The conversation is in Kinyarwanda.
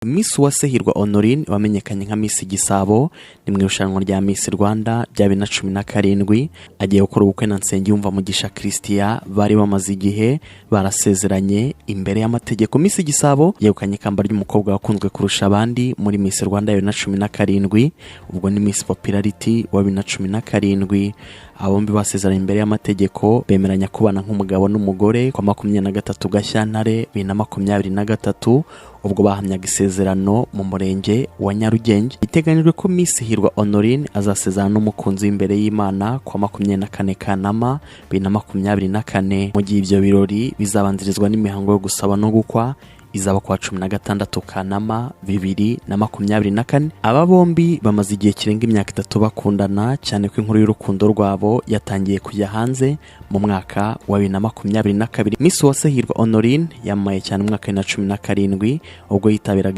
Miss Uwase Hirwa Honorine wamenyekanye nka Miss Gisabo ni mu irushanwa rya Miss Rwanda rya 2017 agiye gukora ubukwe na Nsengiyumva Mugisha Christian bari bamaze igihe barasezeranye imbere y'amategeko. Miss Gisabo yegukanye ikamba ry'umukobwa wakunzwe kurusha abandi muri Miss Rwanda ya 2017, ubwo ni Miss Popularity wa 2017. Abombi basezeranye imbere y'amategeko bemeranya kubana nk'umugabo n'umugore kwa 23 Gashyantare 2023, ubwo bahamyaga isezerano mu murenge wa Nyarugenge. Biteganijwe ko Miss Hirwa Honorine azasezerana n'umukunzi w'imbere y'Imana kwa 24 Kanama 2024. Mu gihe ibyo birori bizabanzirizwa n'imihango yo gusaba no gukwa izaba kwa 16 Kanama 2024. Aba bombi bamaze igihe kirenga imyaka 3 bakundana, cyane ko inkuru y'urukundo rwabo yatangiye kujya hanze mu mwaka wa 2022. Miss Uwase Hirwa Honorine yamaye cyane mu mwaka wa 2017 ubwo yitabiraga